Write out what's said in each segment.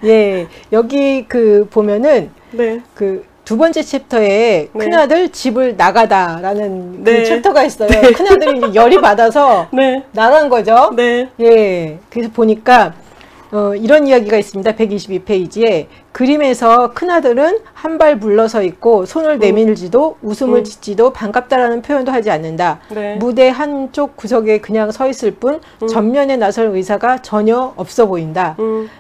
예, 여기 그 보면은 네. 그 두 번째 챕터에 네. 큰아들 집을 나가다라는 네. 그 챕터가 있어요. 네. 큰아들이 이제 열이 받아서 네. 나간 거죠. 네. 예, 그래서 보니까 이런 이야기가 있습니다. 122페이지에 그림에서 큰아들은 한 발 물러서 있고 손을 내밀지도 웃음을 짓지도 반갑다라는 표현도 하지 않는다. 네. 무대 한쪽 구석에 그냥 서 있을 뿐 전면에 나설 의사가 전혀 없어 보인다.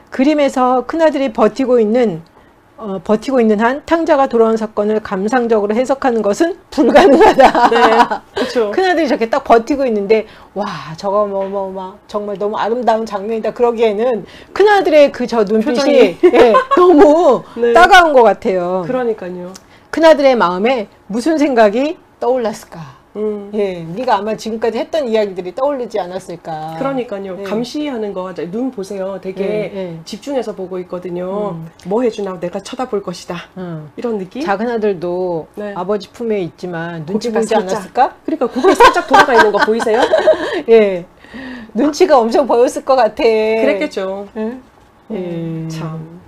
그림에서 큰아들이 버티고 있는 한 탕자가 돌아온 사건을 감상적으로 해석하는 것은 불가능하다. 네. 그렇죠. 큰아들이 저렇게 딱 버티고 있는데 와 저거 막 정말 너무 아름다운 장면이다 그러기에는 큰아들의 그 저 눈빛이 예, 너무 네. 따가운 것 같아요. 그러니까요. 큰아들의 마음에 무슨 생각이 떠올랐을까? 예, 우리가 아마 지금까지 했던 이야기들이 떠오르지 않았을까? 그러니까요. 예. 감시하는 거, 눈 보세요. 되게 예. 집중해서 보고 있거든요. 뭐 해주나 내가 쳐다볼 것이다. 이런 느낌? 작은 아들도 네. 아버지 품에 있지만 눈치 고개가 보지 살짝, 않았을까? 그러니까 고개 살짝 돌아가 있는 거 보이세요? 예, 눈치가 엄청 보였을 것 같아. 그랬겠죠. 참.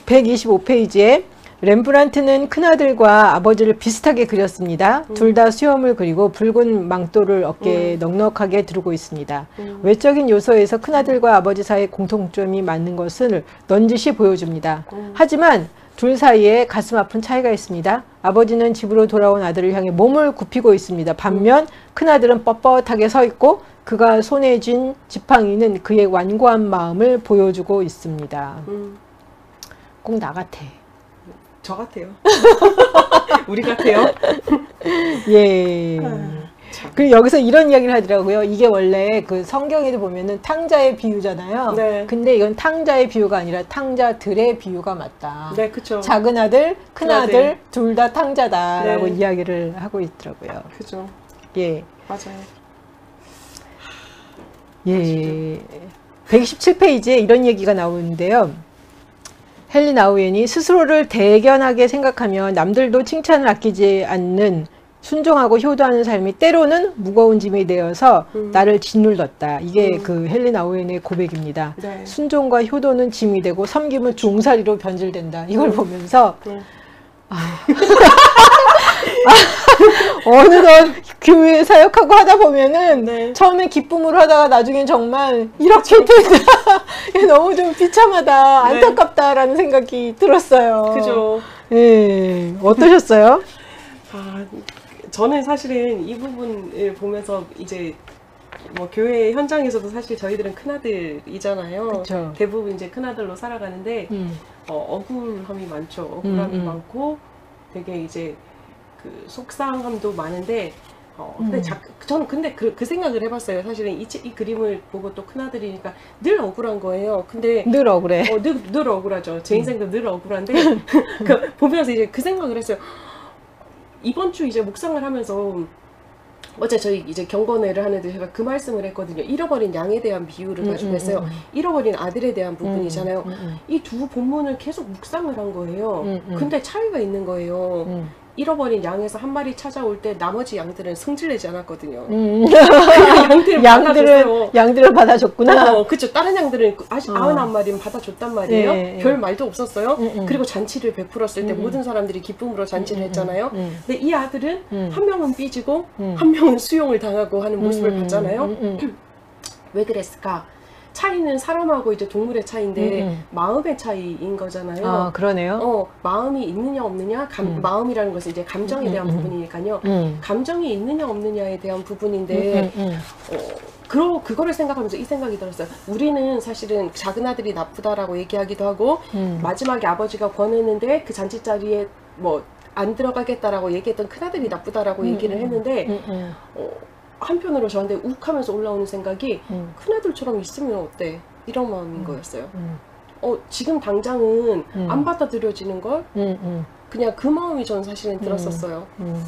125페이지에 렘브란트는 큰아들과 아버지를 비슷하게 그렸습니다. 둘 다 수염을 그리고 붉은 망토를 어깨에 넉넉하게 두르고 있습니다. 외적인 요소에서 큰아들과 아버지 사이의 공통점이 맞는 것을 넌지시 보여줍니다. 하지만 둘 사이에 가슴 아픈 차이가 있습니다. 아버지는 집으로 돌아온 아들을 향해 몸을 굽히고 있습니다. 반면 큰아들은 뻣뻣하게 서 있고 그가 손에 쥔 지팡이는 그의 완고한 마음을 보여주고 있습니다. 꼭 나 같아. 저 같아요. 우리 같아요. 예. 그리고 여기서 이런 이야기를 하더라고요. 이게 원래 그 성경에도 보면은 탕자의 비유잖아요. 네. 근데 이건 탕자의 비유가 아니라 탕자들의 비유가 맞다. 네, 그쵸. 작은 아들, 큰 아들 둘 다 탕자다라고 네. 이야기를 하고 있더라고요. 그죠. 예. 맞아요. 예. 127페이지에 이런 얘기가 나오는데요. 헨리 나우엔이 스스로를 대견하게 생각하며 남들도 칭찬을 아끼지 않는 순종하고 효도하는 삶이 때로는 무거운 짐이 되어서 나를 짓눌렀다. 이게 그 헨리 나우엔의 고백입니다. 네. 순종과 효도는 짐이 되고 섬김은 종살이로 변질된다. 이걸 보면서 어느덧 교회에 사역하고 하다 보면은 네. 처음에 기쁨으로 하다가 나중엔 정말 이렇게 된다. 너무 좀 비참하다, 안타깝다라는 생각이 들었어요. 그죠. 예, 어떠셨어요? 저는 사실은 이 부분을 보면서 이제 뭐 교회 현장에서도 사실 저희들은 큰아들이잖아요. 그쵸. 대부분 이제 큰아들로 살아가는데 억울함이 많죠. 억울함이 많고 되게 이제 그 속상함도 많은데 근데 저는 근데 그 생각을 해봤어요. 사실은 이 그림을 보고 또 큰아들이니까 늘 억울한 거예요. 근데 늘 억울해. 늘 억울하죠. 제 인생도 늘 억울한데 그 보면서 이제 그 생각을 했어요. 이번 주 이제 묵상을 하면서 어제 저희 이제 경건회를 하는데 제가 그 말씀을 했거든요. 잃어버린 양에 대한 비유를 가지고 했어요. 잃어버린 아들에 대한 부분이잖아요. 이 두 본문을 계속 묵상을 한 거예요. 근데 차이가 있는 거예요. 잃어버린 양에서 한 마리 찾아올 때 나머지 양들은 성질내지 않았거든요. 양들을 받아줬구나. 그쵸. 다른 양들은 아직 91마리는 받아줬단 말이에요. 네. 별 말도 없었어요. 그리고 잔치를 베풀었을 때 모든 사람들이 기쁨으로 잔치를 했잖아요. 근데 이 아들은 한 명은 삐지고 한 명은 수용을 당하고 하는 모습을 봤잖아요. 왜 그랬을까? 차이는 사람하고 이제 동물의 차이인데 마음의 차이인 거잖아요. 아, 그러네요. 마음이 있느냐 없느냐, 마음이라는 것은 이제 감정에 대한 부분이니까요. 감정이 있느냐 없느냐에 대한 부분인데 그거를 생각하면서 이 생각이 들었어요. 우리는 사실은 작은 아들이 나쁘다라고 얘기하기도 하고 마지막에 아버지가 권했는데 그 잔치 자리에 뭐 안 들어가겠다라고 얘기했던 큰아들이 나쁘다라고 얘기를 했는데 한편으로 저한테 욱 하면서 올라오는 생각이 큰아들처럼 있으면 어때? 이런 마음인 거였어요. 지금 당장은 안 받아들여지는 걸 그냥 그 마음이 저는 사실은 들었었어요.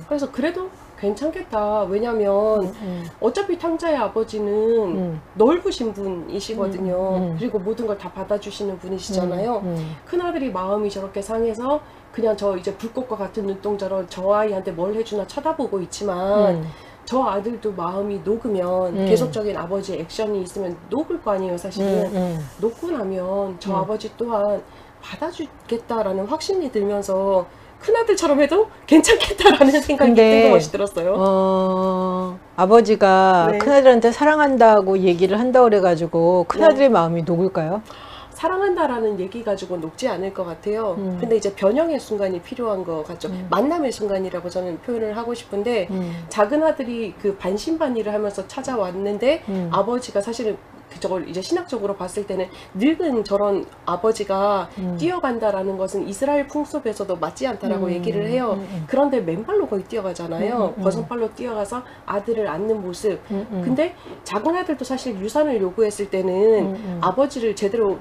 그래서 그래도 괜찮겠다. 왜냐면 어차피 탕자의 아버지는 넓으신 분이시거든요. 그리고 모든 걸 다 받아주시는 분이시잖아요. 큰아들이 마음이 저렇게 상해서 그냥 저 이제 불꽃과 같은 눈동자로 저 아이한테 뭘 해주나 쳐다보고 있지만 저 아들도 마음이 녹으면 계속적인 아버지의 액션이 있으면 녹을 거 아니에요, 사실은. 녹고 나면 저 아버지 또한 받아주겠다라는 확신이 들면서 큰아들처럼 해도 괜찮겠다라는 생각이 뜬금없이 들었어요. 아버지가 네. 큰아들한테 사랑한다고 얘기를 한다고 그래가지고 큰아들의 마음이 녹을까요? 사랑한다라는 얘기 가지고 녹지 않을 것 같아요. 근데 이제 변형의 순간이 필요한 것 같죠. 만남의 순간이라고 저는 표현을 하고 싶은데 작은 아들이 그 반신반의를 하면서 찾아왔는데 아버지가 사실은 저걸 이제 신학적으로 봤을 때는 늙은 저런 아버지가 뛰어간다라는 것은 이스라엘 풍습에서도 맞지 않다라고 얘기를 해요. 그런데 맨발로 거의 뛰어가잖아요. 버선발로 뛰어가서 아들을 안는 모습. 근데 작은 아들도 사실 유산을 요구했을 때는 아버지를 제대로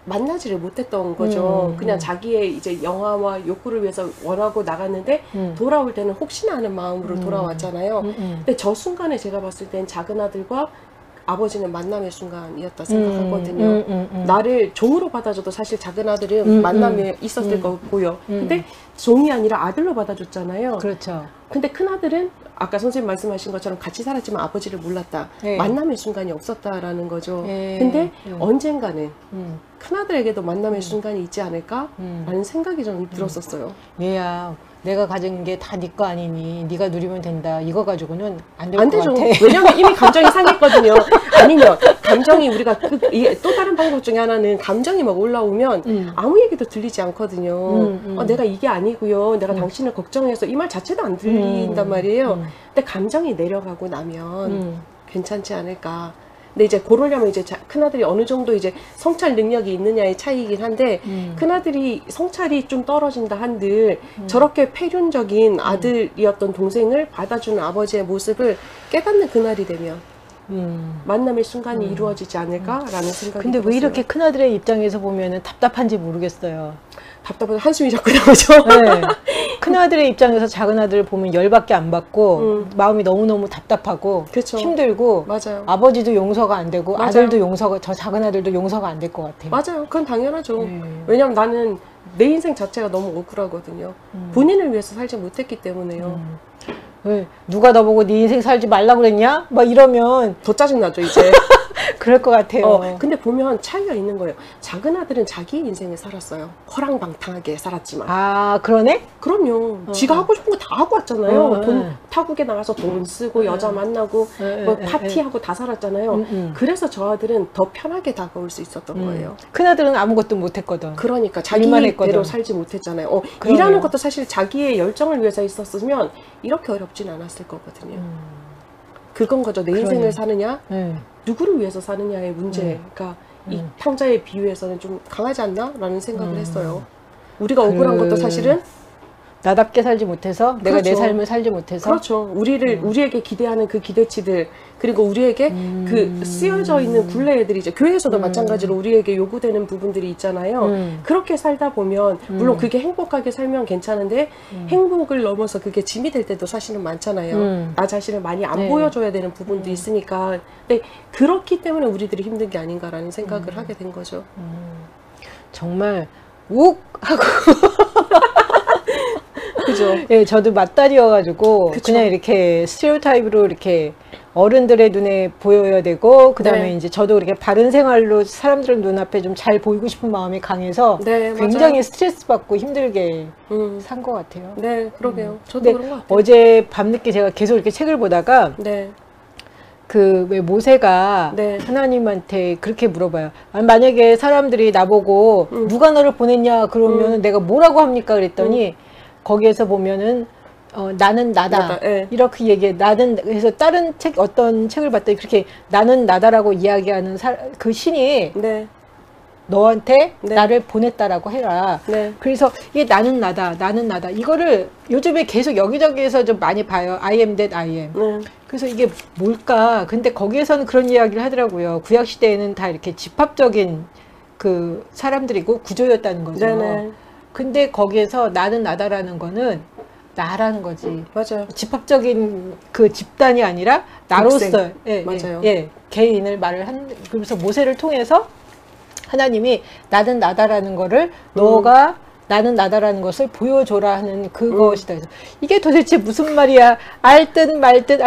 만나지를 못했던 거죠. 그냥 자기의 이제 영화와 욕구를 위해서 원하고 나갔는데 돌아올 때는 혹시나 하는 마음으로 돌아왔잖아요. 근데 저 순간에 제가 봤을 땐 작은 아들과 아버지는 만남의 순간이었다 생각하거든요. 나를 종으로 받아줘도 사실 작은 아들은 만남에 있었을 거고요. 근데 종이 아니라 아들로 받아줬잖아요. 그렇죠. 근데 큰 아들은 아까 선생님 말씀하신 것처럼 같이 살았지만 아버지를 몰랐다. 네. 만남의 순간이 없었다라는 거죠. 네. 근데 언젠가는 큰아들에게도 만남의 순간이 있지 않을까라는 생각이 저는 들었었어요. 얘야, 내가 가진 게 다 네 거 아니니 네가 누리면 된다. 이거 가지고는 안 될 안 것 되죠. 같아. 왜냐면 이미 감정이 상했거든요. 아니면 감정이 우리가 또 다른 방법 중에 하나는 감정이 막 올라오면 아무 얘기도 들리지 않거든요. 내가 이게 아니고요. 내가 당신을 걱정해서 이 말 자체도 안 들린단 말이에요. 근데 감정이 내려가고 나면 괜찮지 않을까. 근데 이제 그러려면 이제 큰아들이 어느 정도 이제 성찰 능력이 있느냐의 차이이긴 한데 큰아들이 성찰이 좀 떨어진다 한들 저렇게 폐륜적인 아들이었던 동생을 받아주는 아버지의 모습을 깨닫는 그날이 되면 만남의 순간이 이루어지지 않을까라는 생각이 근데 들었어요. 왜 이렇게 큰아들의 입장에서 보면은 답답한지 모르겠어요. 답답해서 한숨이 자꾸 나오죠. 네. 큰아들의 입장에서 작은아들을 보면 열받게 안 받고 마음이 너무너무 답답하고 그쵸. 힘들고 맞아요. 아버지도 용서가 안 되고 맞아요. 아들도 용서가, 저 작은아들도 용서가 안 될 것 같아요. 맞아요. 그건 당연하죠. 왜냐면 나는 내 인생 자체가 너무 억울하거든요. 본인을 위해서 살지 못했기 때문에요. 왜 누가 너보고 네 인생 살지 말라 그랬냐? 막 이러면 더 짜증나죠 이제. 그럴 것 같아요. 근데 보면 차이가 있는 거예요. 작은 아들은 자기 인생을 살았어요. 호랑방탕하게 살았지만. 아, 그러네? 그럼요. 지가 하고 싶은 거 다 하고 왔잖아요. 돈 네. 타국에 나가서 돈 쓰고 여자 만나고 뭐 파티하고 다 살았잖아요. 그래서 저 아들은 더 편하게 다가올 수 있었던 거예요. 큰아들은 아무것도 못했거든. 그러니까 일만 자기대로 했거든. 살지 못했잖아요. 그러네요. 일하는 것도 사실 자기의 열정을 위해서 있었으면 이렇게 어렵진 않았을 거거든요. 그건 거죠. 내 인생을 그러네. 사느냐, 네. 누구를 위해서 사느냐의 문제가 이 탕자의 비유에서는 좀 강하지 않나? 라는 생각을 했어요. 우리가 억울한 것도 사실은 나답게 살지 못해서 내가 내 그렇죠. 삶을 살지 못해서 그렇죠. 우리에게 기대하는 그 기대치들, 그리고 우리에게 그 쓰여져 있는 굴레애들이 이제 교회에서도 마찬가지로 우리에게 요구되는 부분들이 있잖아요. 그렇게 살다 보면 물론 그게 행복하게 살면 괜찮은데 행복을 넘어서 그게 짐이 될 때도 사실은 많잖아요. 나 자신을 많이 안 네. 보여줘야 되는 부분도 있으니까. 근데 그렇기 때문에 우리들이 힘든 게 아닌가라는 생각을 하게 된 거죠. 정말 욱 하고 그죠? 예, 저도 맞다리여가지고 그쵸. 그냥 이렇게 스테레오타입으로 이렇게 어른들의 눈에 보여야 되고 그 다음에 네. 이제 저도 이렇게 바른 생활로 사람들 눈앞에 좀 잘 보이고 싶은 마음이 강해서 네, 굉장히 맞아요. 스트레스 받고 힘들게 음. 산 것 같아요. 네, 그러게요. 저도 근데 그런 것 같아요. 어제 밤늦게 제가 계속 이렇게 책을 보다가 네, 그 왜 모세가 네. 하나님한테 그렇게 물어봐요. 아니, 만약에 사람들이 나보고 누가 너를 보냈냐 그러면 내가 뭐라고 합니까? 그랬더니 거기에서 보면은 나는 나다. 예. 이렇게 얘기해. 나는 그래서 다른 책 어떤 책을 봤더니 그렇게 나는 나다라고 이야기하는 그 신이 네, 너한테 네. 나를 보냈다라고 해라. 네. 그래서 이게 나는 나다, 나는 나다. 이거를 요즘에 계속 여기저기에서 좀 많이 봐요. I am that I am. 네. 그래서 이게 뭘까? 근데 거기에서는 그런 이야기를 하더라고요. 구약 시대에는 다 이렇게 집합적인 그 사람들이고 구조였다는 거죠. 네네. 근데 거기에서 나는 나다라는 거는 나라는 거지. 맞아요. 집합적인 그 집단이 아니라 나로서 독생. 예, 맞아요. 예, 개인을 말을 한. 그래서 모세를 통해서 하나님이 나는 나다라는 거를 너가 나는 나다라는 것을 보여줘라 하는 그것이다. 그래서 이게 도대체 무슨 말이야? 알 듯 말 듯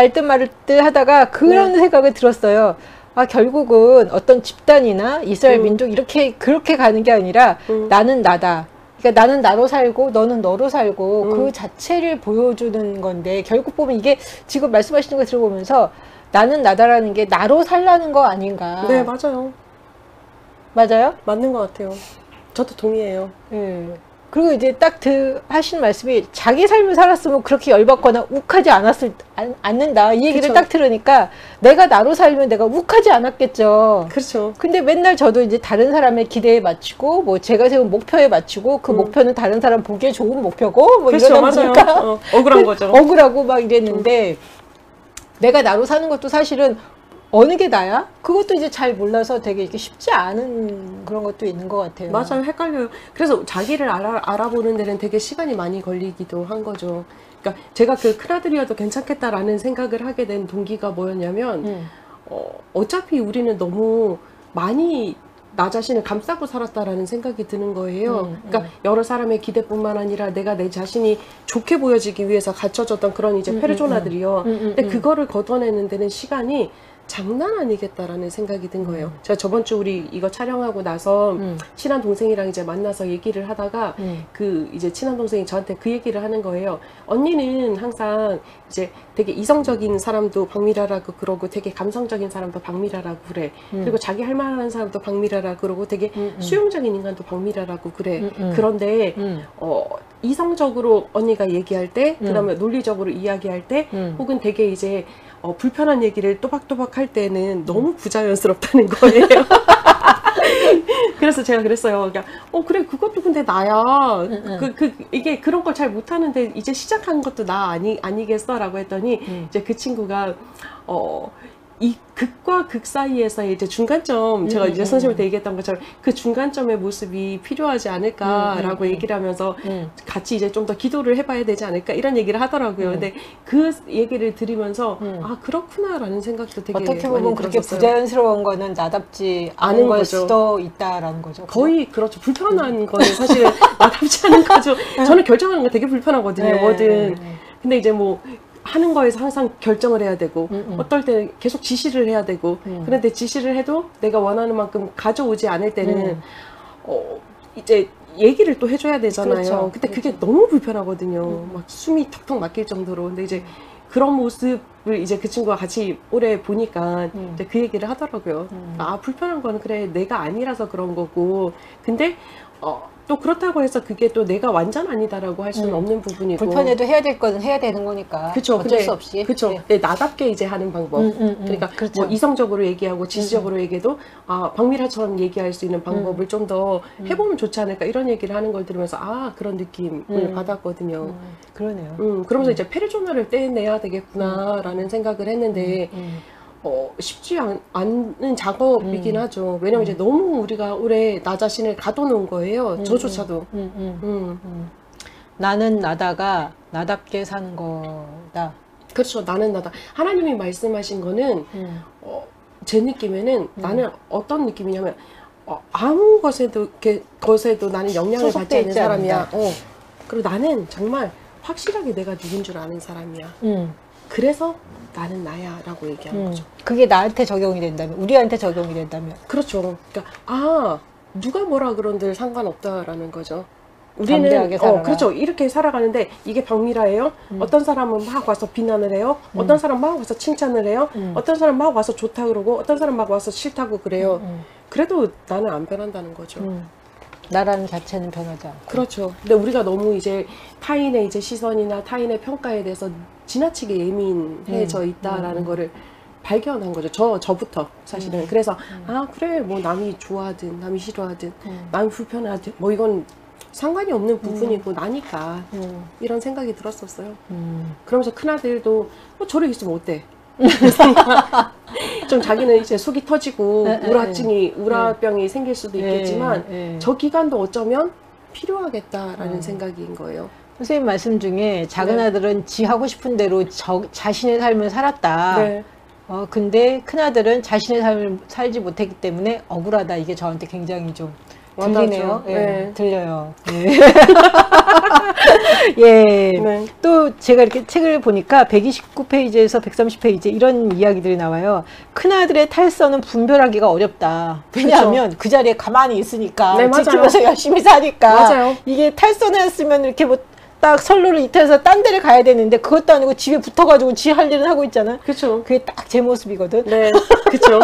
하다가 그런 생각을 들었어요. 아, 결국은 어떤 집단이나 이스라엘 민족 그렇게 가는 게 아니라 나는 나다. 그러니까 나는 나로 살고 너는 너로 살고 그 자체를 보여주는 건데, 결국 보면 이게 지금 말씀하시는 거 들어보면서 나는 나다라는 게 나로 살라는 거 아닌가. 네, 맞아요. 맞아요? 맞는 것 같아요. 저도 동의해요. 예. 그리고 이제 딱 하신 말씀이 자기 삶을 살았으면 그렇게 열받거나 욱하지 않는다. 이 얘기를 그쵸. 딱 들으니까 내가 나로 살면 내가 욱하지 않았겠죠. 그렇죠. 근데 맨날 저도 이제 다른 사람의 기대에 맞추고 뭐 제가 세운 목표에 맞추고 그 목표는 다른 사람 보기에 좋은 목표고 뭐 그렇죠, 이러다 맞아요. 보니까 억울한 거죠. 억울하고 막 이랬는데 내가 나로 사는 것도 사실은 어느 게 나야? 그것도 이제 잘 몰라서 되게 이렇게 쉽지 않은 그런 것도 있는 것 같아요. 맞아요. 헷갈려요. 그래서 자기를 알아보는 데는 되게 시간이 많이 걸리기도 한 거죠. 그러니까 제가 그 큰아들이어도 괜찮겠다라는 생각을 하게 된 동기가 뭐였냐면 어차피 우리는 너무 많이 나 자신을 감싸고 살았다라는 생각이 드는 거예요. 그러니까 여러 사람의 기대뿐만 아니라 내가 내 자신이 좋게 보여지기 위해서 갖춰졌던 그런 이제 페르소나들이요. 근데 그거를 걷어내는 데는 시간이 장난 아니겠다라는 생각이 든 거예요. 제가 저번 주 우리 이거 촬영하고 나서 친한 동생이랑 이제 만나서 얘기를 하다가 그 이제 친한 동생이 저한테 그 얘기를 하는 거예요. 언니는 항상 이제 되게 이성적인 사람도 박미라라고 그러고 되게 감성적인 사람도 박미라라고 그래. 그리고 자기 할 말하는 사람도 박미라라고 그러고 되게 수용적인 인간도 박미라라고 그래. 그런데 이성적으로 언니가 얘기할 때, 그다음에 논리적으로 이야기할 때, 혹은 되게 이제 불편한 얘기를 또박또박 할 때는 너무 부자연스럽다는 거예요. 그래서 제가 그랬어요. 그러니까, 그래, 그것도 근데 나야. 이게 그런 걸 잘 못하는데 이제 시작한 것도 나 아니겠어? 라고 했더니, 이제 그 친구가, 이 극과 극 사이에서의 이제 중간점, 제가 이제 선생님한테 얘기했던 것처럼 그 중간점의 모습이 필요하지 않을까라고 얘기를 하면서 같이 이제 좀 더 기도를 해봐야 되지 않을까 이런 얘기를 하더라고요. 근데 그 얘기를 들으면서 아, 그렇구나라는 생각도 되게 어떻게 보면 많이 그렇게 들었었어요. 부자연스러운 거는 나답지 않은 걸 수도 있다라는 거죠. 거의 그렇죠. 불편한 거는 사실은 나답지 않은 거죠. 저는 결정하는 거 되게 불편하거든요. 뭐든. 근데 이제 뭐 하는 거에서 항상 결정을 해야 되고 어떨 때는 계속 지시를 해야 되고 그런데 지시를 해도 내가 원하는 만큼 가져오지 않을 때는 이제 얘기를 또 해줘야 되잖아요. 그렇죠. 근데 그게 너무 불편하거든요. 막 숨이 턱턱 막힐 정도로. 근데 이제 그런 모습을 이제 그 친구가 같이 오래 보니까 이제 그 얘기를 하더라고요. 아, 불편한 건 그래, 내가 아니라서 그런 거고. 근데 또 그렇다고 해서 그게 또 내가 완전 아니다라고 할 수는 없는 부분이고. 불편해도 해야 될 거는 해야 되는 거니까. 그쵸. 어쩔 수 없이. 그쵸. 네. 네, 나답게 이제 하는 방법. 그러니까 그렇죠. 뭐 이성적으로 얘기하고 지시적으로 얘기해도 박미라처럼 얘기할 수 있는 방법을 좀 더 해보면 좋지 않을까 이런 얘기를 하는 걸 들으면서 아, 그런 느낌을 받았거든요. 그러네요. 그러면서 이제 페르소나를 떼내야 되겠구나라는 생각을 했는데 쉽지 않은 작업이긴 하죠. 왜냐면 이제 너무 우리가 오래 나 자신을 가둬놓은 거예요. 저조차도. 나는 나다가 나답게 사는 거다. 그렇죠. 나는 나다. 하나님이 말씀하신 거는 제 느낌에는 나는 어떤 느낌이냐면 아무 것에도 나는 영향을 받지 않는 사람이야. 그리고 나는 정말 확실하게 내가 누군 줄 아는 사람이야. 그래서 나는 나야 라고 얘기하는 거죠. 그게 나한테 적용이 된다면, 우리한테 적용이 된다면. 그렇죠. 그러니까 누가 뭐라 그런들 상관없다라는 거죠. 우리는 담대하게 살아라. 그렇죠. 이렇게 살아가는데 이게 박미라예요. 어떤 사람은 막 와서 비난을 해요. 어떤 사람 막 와서 칭찬을 해요. 어떤 사람 막 와서 좋다 그러고 어떤 사람 막 와서 싫다고 그래요. 그래도 나는 안 변한다는 거죠. 나라는 자체는 변하지 않고. 그렇죠. 근데 우리가 너무 이제 타인의 이제 시선이나 타인의 평가에 대해서 지나치게 예민해져 있다라는 거를 발견한 거죠. 저부터 사실은. 그래서 아, 그래, 뭐 남이 좋아하든 남이 싫어하든 남이 불편하든 뭐 이건 상관이 없는 부분이고 나니까 이런 생각이 들었었어요. 그러면서 큰아들도 저래 있으면 어때? 좀 자기는 이제 속이 터지고 우라병이 생길 수도 있겠지만 저 기간도 어쩌면 필요하겠다라는 생각인 거예요. 선생님 말씀 중에 작은 아들은 지 하고 싶은 대로 자신의 삶을 살았다. 네. 근데 큰아들은 자신의 삶을 살지 못했기 때문에 억울하다. 이게 저한테 굉장히 좀 들리네요. 예, 네. 들려요. 예. 예. 네. 또 제가 이렇게 책을 보니까 129페이지에서 130페이지 이런 이야기들이 나와요. 큰아들의 탈선은 분별하기가 어렵다. 왜냐하면 그 자리에 가만히 있으니까. 네, 맞아요. 지키면서 열심히 사니까. 맞아요. 이게 탈선했으면 이렇게 뭐 딱 선로를 이탈해서 딴 데를 가야 되는데 그것도 아니고 집에 붙어가지고 지 할 일은 하고 있잖아. 그렇죠. 그게 딱 제 모습이거든. 네, 그렇죠.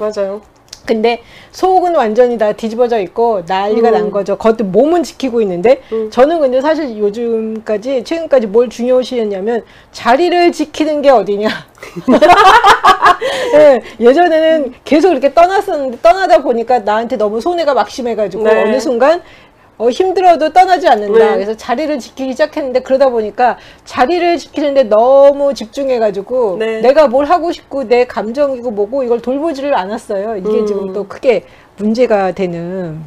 맞아요. 근데 속은 완전히 다 뒤집어져 있고 난리가 난 거죠. 겉은 몸은 지키고 있는데 저는 근데 사실 최근까지 뭘 중요시했냐면 자리를 지키는 게 어디냐. 네, 예전에는 계속 이렇게 떠났었는데 떠나다 보니까 나한테 너무 손해가 막심해가지고 네. 어느 순간 힘들어도 떠나지 않는다. 네. 그래서 자리를 지키기 시작했는데 그러다 보니까 자리를 지키는데 너무 집중해가지고 네. 내가 뭘 하고 싶고 내 감정이고 뭐고 이걸 돌보지를 않았어요. 이게 지금 또 크게 문제가 되는.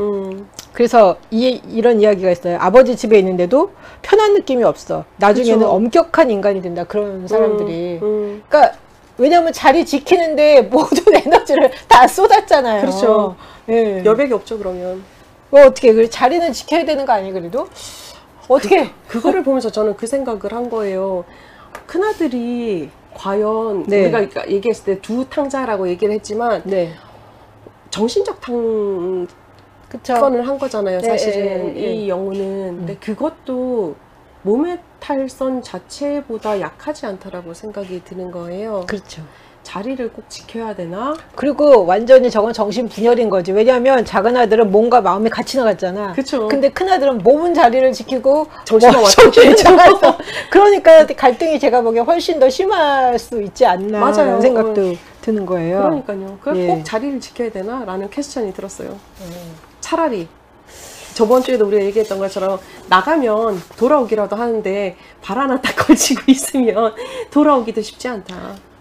그래서 이런 이야기가 있어요. 아버지 집에 있는데도 편한 느낌이 없어. 나중에는 그쵸. 엄격한 인간이 된다. 그런 사람들이. 그러니까 왜냐하면 자리 지키는데 모든 에너지를 다 쏟았잖아요. 그렇죠. 예. 여백이 없죠, 그러면. 어떻게 그 자리는 지켜야 되는 거 아니에요? 그래도 어떻게 그거를 보면서 저는 그 생각을 한 거예요. 큰아들이 과연 네. 우리가 얘기했을 때 두 탕자라고 얘기를 했지만 네 정신적 그쵸 탕선을 한 거잖아요. 네, 사실은 네, 네. 이 영혼은. 근데 그것도 몸의 탈선 자체보다 약하지 않다라고 생각이 드는 거예요. 그렇죠. 자리를 꼭 지켜야 되나? 그리고 완전히 저건 정신 분열인 거지. 왜냐하면 작은 아들은 몸과 마음이 같이 나갔잖아. 그쵸. 근데 큰 아들은 몸은 자리를 지키고 정신은 정신이 왔다 나가서 그러니까 갈등이 제가 보기에 훨씬 더 심할 수 있지 않나 맞아요. 라는 생각도 드는 거예요. 그러니까요. 그걸 예. 꼭 자리를 지켜야 되나? 라는 퀘스천이 들었어요. 차라리 저번 주에도 우리가 얘기했던 것처럼 나가면 돌아오기라도 하는데 발 하나 딱 걸치고 있으면 돌아오기도 쉽지 않다.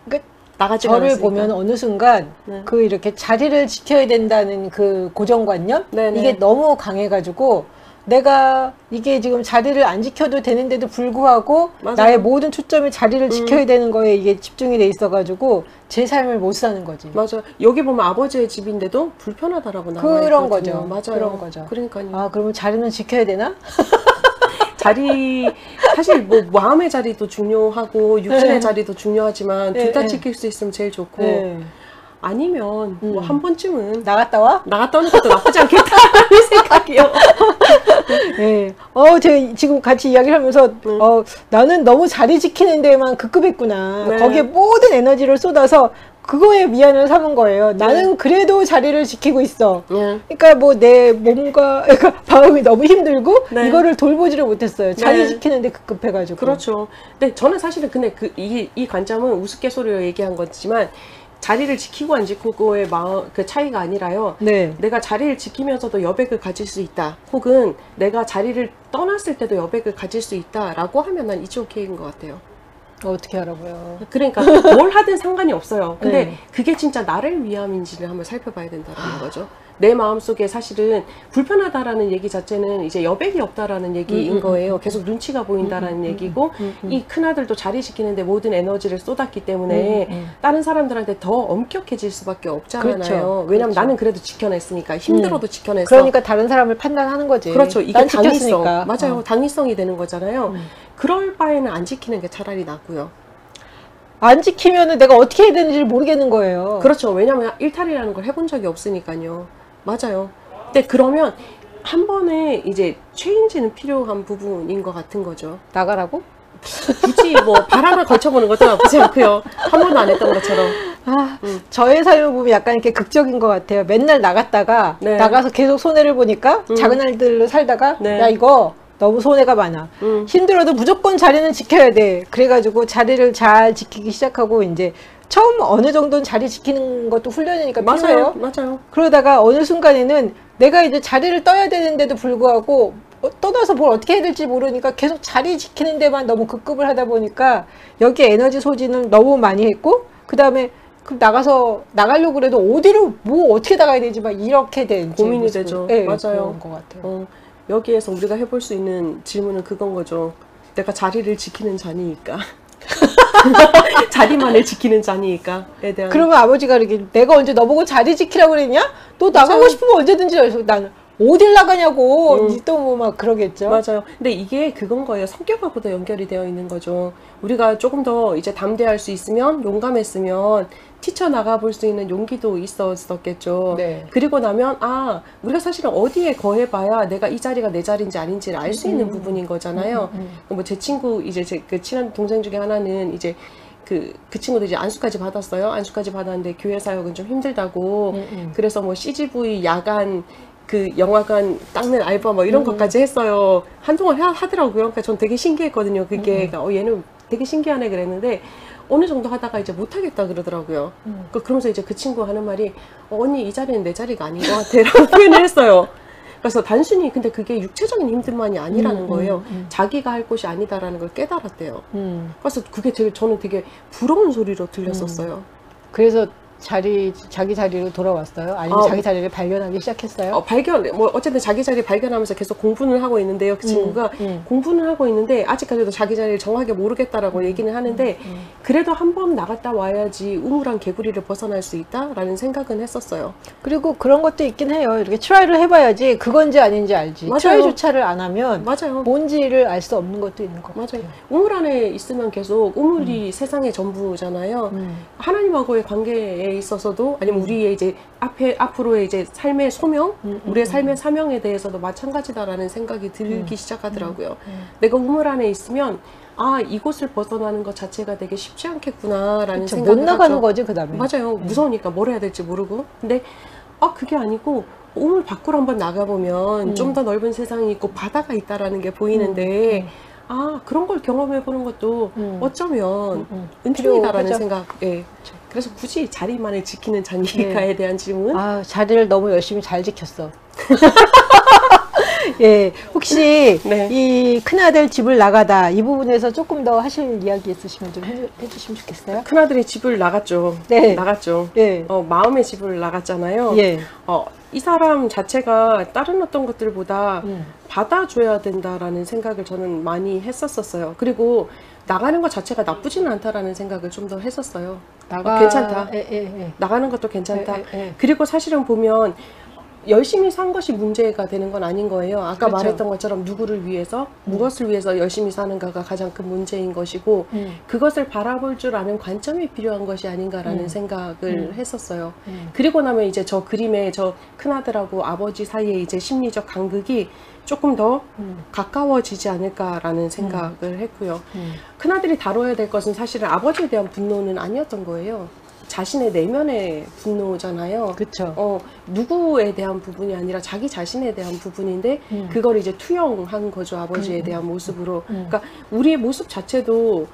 그러니까 나가지 저를 않았으니까. 보면 어느 순간 네. 그 이렇게 자리를 지켜야 된다는 그 고정관념 네네. 이게 너무 강해가지고 내가 이게 지금 자리를 안 지켜도 되는데도 불구하고 맞아요. 나의 모든 초점이 자리를 지켜야 되는 거에 이게 집중이 돼 있어가지고 제 삶을 못 사는 거지. 맞아요. 여기 보면 아버지의 집인데도 불편하다라고 나와 그런 있거든요. 거죠. 맞아요. 그런 거죠. 그러니까요. 아 그러면 자리는 지켜야 되나? 자리 사실 뭐 마음의 자리도 중요하고 육신의 네. 자리도 중요하지만 네, 둘 다 네. 지킬 수 있으면 제일 좋고 네. 아니면 뭐 한 번쯤은 나갔다 와? 나갔다 오는 것도 나쁘지 않겠다는 생각이요. 네. 제가 지금 같이 이야기를 하면서, 나는 너무 자리 지키는 데만 급급했구나. 네. 거기에 모든 에너지를 쏟아서 그거에 미안을 삼은 거예요. 나는 그래도 자리를 지키고 있어. 네. 그러니까 뭐 내 몸과, 그러니까 마음이 너무 힘들고 네. 이거를 돌보지를 못했어요. 자리 네. 지키는데 급급해가지고. 그렇죠. 근데 저는 사실은 근데 이 관점은 우스갯소리로 얘기한 거지만 자리를 지키고 안 지키고의 마음 그 차이가 아니라요. 네. 내가 자리를 지키면서도 여백을 가질 수 있다. 혹은 내가 자리를 떠났을 때도 여백을 가질 수 있다라고 하면 난 이츠 오케이인 것 같아요. 어떻게 알아봐요. 그러니까 뭘 하든 상관이 없어요. 근데 네. 그게 진짜 나를 위함인지를 한번 살펴봐야 된다는 거죠. 내 마음속에 사실은 불편하다라는 얘기 자체는 이제 여백이 없다라는 얘기인 거예요. 계속 눈치가 보인다라는 얘기고 이 큰아들도 자리 지키는데 모든 에너지를 쏟았기 때문에 다른 사람들한테 더 엄격해질 수밖에 없잖아요. 그렇죠. 왜냐면 그렇죠. 나는 그래도 지켜냈으니까 힘들어도 지켜냈어. 그러니까 다른 사람을 판단하는 거지. 그렇죠. 이게 난 당위성. 지켰으니까. 맞아요. 당위성이 되는 거잖아요. 그럴 바에는 안 지키는 게 차라리 낫고요. 안 지키면은 내가 어떻게 해야 되는지 모르겠는 거예요. 그렇죠. 왜냐면 일탈이라는 걸 해본 적이 없으니까요. 맞아요. 근데 그러면 한 번에 이제 체인지는 필요한 부분인 것 같은 거죠. 나가라고? 굳이 뭐 발 하나 걸쳐보는 것도 나쁘지 않고요. 한 번도 안 했던 것처럼. 저의 삶을 보면 약간 이렇게 극적인 것 같아요. 맨날 나갔다가 네. 나가서 계속 손해를 보니까 작은 아이들로 살다가 네. 야 이거 너무 손해가 많아. 힘들어도 무조건 자리는 지켜야 돼. 그래가지고 자리를 잘 지키기 시작하고 이제 처음 어느 정도는 자리 지키는 것도 훈련이니까 필요해요. 맞아요. 그러다가 어느 순간에는 내가 이제 자리를 떠야 되는데도 불구하고 떠나서 뭘 어떻게 해야 될지 모르니까 계속 자리 지키는 데만 너무 급급을 하다 보니까 여기에 에너지 소진을 너무 많이 했고 그 다음에 나가려고 그래도 어디로 뭐 어떻게 나가야 되지 막 이렇게 된 고민이 제 모습을, 되죠. 네, 맞아요. 그런 것 같아요. 여기에서 우리가 해볼 수 있는 질문은 그건 거죠. 내가 자리를 지키는 자니까. 자리만을 지키는 자니까에 대한. 그러면 아버지가 이렇게 내가 언제 너보고 자리 지키라고 그랬냐? 너 나가고 맞아요. 싶으면 언제든지 해서 나는 어딜 나가냐고 또 뭐 막 그러겠죠. 맞아요. 근데 이게 그건 거예요. 성격하고도 연결이 되어 있는 거죠. 우리가 조금 더 이제 담대할 수 있으면, 용감했으면 뛰쳐나가 볼 수 있는 용기도 있었겠죠. 네. 그리고 나면 우리가 사실은 어디에 거해봐야 내가 이 자리가 내 자리인지 아닌지를 알 수 있는 부분인 거잖아요. 뭐 제 친구 이제 제 그 친한 동생 중에 하나는 이제 그 친구도 이제 안수까지 받았어요. 안수까지 받았는데 교회 사역은 좀 힘들다고. 그래서 뭐 CGV 야간 그 영화관 닦는 알바 뭐 이런 것까지 했어요. 한동안 하더라고요. 그러니까 전 되게 신기했거든요. 그게 얘는 되게 신기하네 그랬는데 어느 정도 하다가 이제 못하겠다 그러더라고요. 그러면서 이제 그 친구 하는 말이 언니 이 자리는 내 자리가 아닌 것 같아 라고 표현을 했어요. 그래서 단순히 근데 그게 육체적인 힘들만이 아니라는 거예요. 자기가 할 곳이 아니다라는 걸 깨달았대요. 그래서 그게 저는 되게 부러운 소리로 들렸었어요. 그래서 자기 자리로 돌아왔어요? 아니면 자기 자리를 발견하기 시작했어요? 뭐 어쨌든 자기 자리 발견하면서 계속 공부를 하고 있는데요. 그 친구가 공부는 하고 있는데 아직까지도 자기 자리를 정확하게 모르겠다라고 얘기는 하는데 그래도 한 번 나갔다 와야지 우물한 개구리를 벗어날 수 있다라는 생각은 했었어요. 그리고 그런 것도 있긴 해요. 이렇게 트라이를 해봐야지 그건지 아닌지 알지. 맞아요. 트라이조차를 안 하면 맞아요. 뭔지를 알 수 없는 것도 있는 것 같아요. 맞아요. 우물 안에 있으면 계속 우물이 세상의 전부잖아요. 하나님하고의 관계에 있어서도 아니면 우리의 이제 앞으로의 이제 삶의 소명, 우리의 삶의 사명에 대해서도 마찬가지다라는 생각이 들기 시작하더라고요. 내가 우물 안에 있으면 이곳을 벗어나는 것 자체가 되게 쉽지 않겠구나라는 생각을 못 나가는 하죠. 거지 그 다음에. 맞아요. 무서우니까 뭘 해야 될지 모르고. 근데 그게 아니고 우물 밖으로 한번 나가보면 좀 더 넓은 세상이 있고 바다가 있다라는 게 보이는데 그런 걸 경험해 보는 것도 어쩌면 은총이다라는 생각. 예. 그래서 굳이 자리만을 지키는 자니까에 대한 질문. 자리를 너무 열심히 잘 지켰어. 예, 혹시 네. 이 큰아들 집을 나가다 이 부분에서 조금 더 하실 이야기 있으시면 좀 해주시면 좋겠어요. 큰아들이 집을 나갔죠. 네. 나갔죠. 예. 마음의 집을 나갔잖아요. 예. 이 사람 자체가 다른 어떤 것들보다 받아줘야 된다라는 생각을 저는 많이 했었어요. 그리고 나가는 것 자체가 나쁘지는 않다라는 생각을 좀 더 했었어요. 괜찮다. 나가는 것도 괜찮다. 그리고 사실은 보면 열심히 산 것이 문제가 되는 건 아닌 거예요. 아까 그렇죠. 말했던 것처럼 누구를 위해서, 무엇을 위해서 열심히 사는가가 가장 큰 문제인 것이고 그것을 바라볼 줄 아는 관점이 필요한 것이 아닌가라는 생각을 했었어요. 그리고 나면 이제 저 그림의 저 큰아들하고 아버지 사이에 이제 심리적 간극이 조금 더 가까워지지 않을까라는 생각을 했고요. 큰아들이 다뤄야 될 것은 사실은 아버지에 대한 분노는 아니었던 거예요. 자신의 내면의 분노잖아요. 그렇죠. 누구에 대한 부분이 아니라 자기 자신에 대한 부분인데 그걸 이제 투영한 거죠. 아버지에 대한 모습으로. 그러니까 우리의 모습 자체도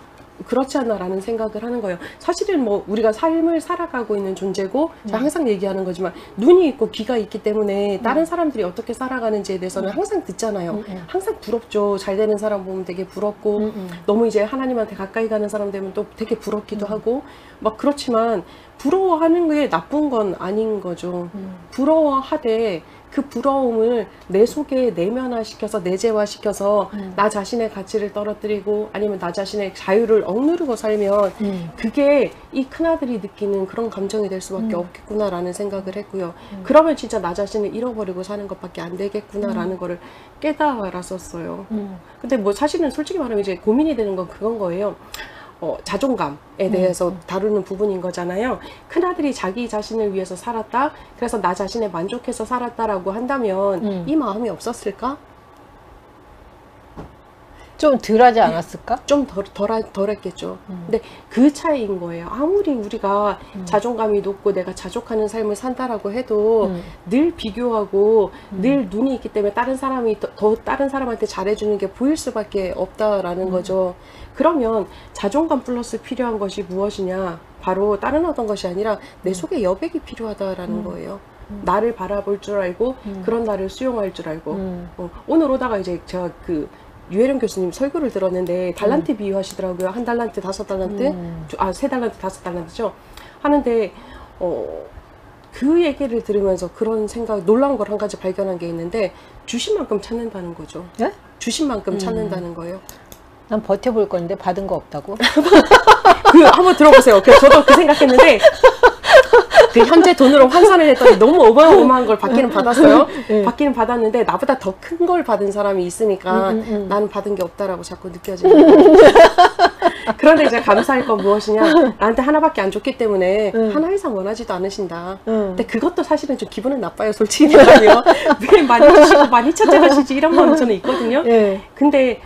그렇지 않나라는 생각을 하는 거예요. 사실은 뭐 우리가 삶을 살아가고 있는 존재고 제가 항상 얘기하는 거지만 눈이 있고 귀가 있기 때문에 다른 사람들이 어떻게 살아가는지에 대해서는 항상 듣잖아요. 항상 부럽죠. 잘 되는 사람 보면 되게 부럽고 너무 이제 하나님한테 가까이 가는 사람 되면 또 되게 부럽기도 하고 막 그렇지만 부러워하는 게 나쁜 건 아닌 거죠. 부러워하되 그 부러움을 내 속에 내면화시켜서 내재화시켜서 나 자신의 가치를 떨어뜨리고 아니면 나 자신의 자유를 억누르고 살면 그게 이 큰아들이 느끼는 그런 감정이 될 수밖에 없겠구나라는 생각을 했고요. 그러면 진짜 나 자신을 잃어버리고 사는 것밖에 안 되겠구나라는 거를 깨달았었어요. 근데 뭐 사실은 솔직히 말하면 이제 고민이 되는 건 그건 거예요. 자존감에 대해서 다루는 부분인 거잖아요. 큰아들이 자기 자신을 위해서 살았다. 그래서 나 자신에 만족해서 살았다라고 한다면 이 마음이 없었을까? 좀 덜하지 않았을까? 좀 덜했겠죠. 근데 그 차이인 거예요. 아무리 우리가 자존감이 높고 내가 자족하는 삶을 산다라고 해도 늘 비교하고 늘 눈이 있기 때문에 다른 사람이 더 다른 사람한테 잘해주는 게 보일 수밖에 없다라는 거죠. 그러면 자존감 플러스 필요한 것이 무엇이냐? 바로 다른 어떤 것이 아니라 내 속에 여백이 필요하다라는 거예요. 나를 바라볼 줄 알고 그런 나를 수용할 줄 알고 오늘 오다가 이제 제가 그 유혜령 교수님 설교를 들었는데 달란트 비유하시더라고요. 한 달란트, 5달란트, 3달란트, 5달란트죠. 하는데 그 얘기를 들으면서 그런 생각, 놀라운 걸 한 가지 발견한 게 있는데 주신 만큼 찾는다는 거죠. 네? 주신 만큼 찾는다는 거예요. 난 버텨볼 건데 받은 거 없다고? 한번 들어보세요. 저도 그 생각했는데 그 현재 돈으로 환산을 했더니 너무 어마어마한 걸 받기는 받았어요. 네. 받기는 받았는데 나보다 더 큰 걸 받은 사람이 있으니까 나는 받은 게 없다라고 자꾸 느껴지는 거예요. 그런데 이제 감사할 건 무엇이냐? 나한테 하나밖에 안 줬기 때문에 하나 이상 원하지도 않으신다. 근데 그것도 사실은 좀 기분은 나빠요, 솔직히 말하면. 왜 많이 주시고 많이 찾아가시지? 이런 마음이 저는 있거든요. 네. 근데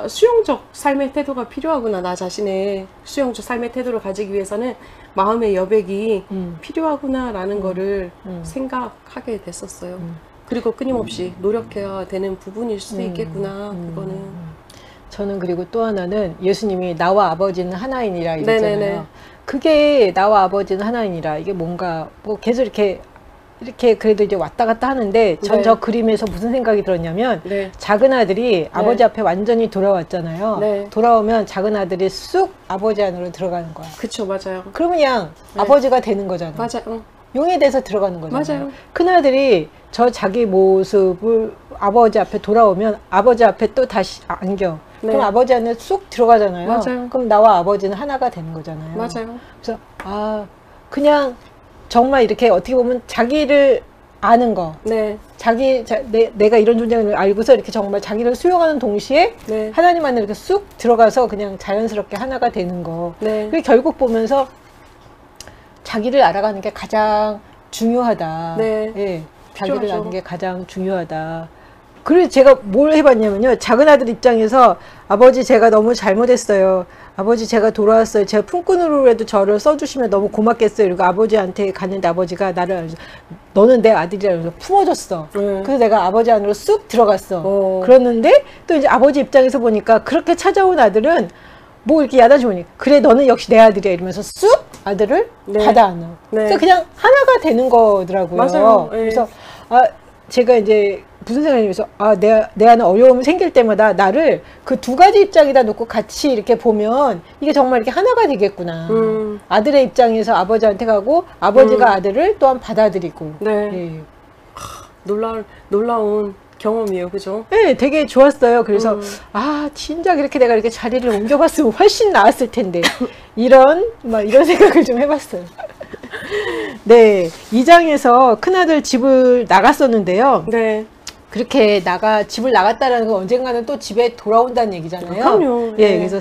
수용적 삶의 태도가 필요하구나. 나 자신의 수용적 삶의 태도를 가지기 위해서는 마음의 여백이 필요하구나라는 거를 생각하게 됐었어요. 그리고 끊임없이 노력해야 되는 부분일 수도 있겠구나. 그거는. 저는 그리고 또 하나는 예수님이 나와 아버지는 하나이니라 이랬잖아요. 네네네. 그게 나와 아버지는 하나이니라. 이게 뭔가 뭐 계속 이렇게 그래도 이제 왔다 갔다 하는데 전 네. 저 그림에서 무슨 생각이 들었냐면 네. 작은 아들이 아버지 앞에 완전히 돌아왔잖아요. 네. 돌아오면 작은 아들이 쑥 아버지 안으로 들어가는 거야. 그쵸, 맞아요. 그러면 그냥 네. 아버지가 되는 거잖아. 맞아요. 용이 돼서 들어가는 거잖아요. 맞아요. 큰아들이 저 자기 모습을 아버지 앞에 돌아오면 아버지 앞에 또 다시 안겨. 네. 그럼 아버지 안에 쑥 들어가잖아요. 맞아요. 그럼 나와 아버지는 하나가 되는 거잖아요. 맞아요. 그래서 그냥 정말 이렇게 어떻게 보면 자기를 아는 거, 네. 내가 이런 존재를 알고서 이렇게 정말 자기를 수용하는 동시에 네. 하나님 안에 이렇게 쑥 들어가서 그냥 자연스럽게 하나가 되는 거. 네. 그게 결국 보면서 자기를 알아가는 게 가장 중요하다. 네. 예, 자기를 필요하죠. 아는 게 가장 중요하다. 그래서 제가 뭘 해봤냐면요. 작은 아들 입장에서 아버지 제가 너무 잘못했어요. 아버지 제가 돌아왔어요. 제가 품꾼으로라도 저를 써주시면 너무 고맙겠어요. 그리고 아버지한테 갔는데 아버지가 나를 너는 내 아들이라고 품어줬어. 그래서 내가 아버지 안으로 쑥 들어갔어. 그랬는데 또 이제 아버지 입장에서 보니까 그렇게 찾아온 아들은 뭐 이렇게 야단치 보니까 그래 너는 역시 내 아들이야 이러면서 쑥 아들을 네. 받아 안아. 네. 그래서 그냥 하나가 되는 거더라고요. 맞아요. 네. 그래서 제가 이제 무슨 생각이면서 내 안에 어려움이 생길 때마다 나를 그 두 가지 입장에다 놓고 같이 이렇게 보면 이게 정말 이렇게 하나가 되겠구나. 아들의 입장에서 아버지한테 가고 아버지가 아들을 또한 받아들이고. 네. 예. 놀라운 경험이에요, 그죠? 네, 되게 좋았어요. 그래서 진작 이렇게 내가 이렇게 자리를 옮겨봤으면 훨씬 나았을 텐데 이런 생각을 좀 해봤어요. 네, 2장에서 큰아들 집을 나갔었는데요. 네. 그렇게 집을 나갔다라는 건 언젠가는 또 집에 돌아온다는 얘기잖아요. 그럼요. 예, 네. 그래서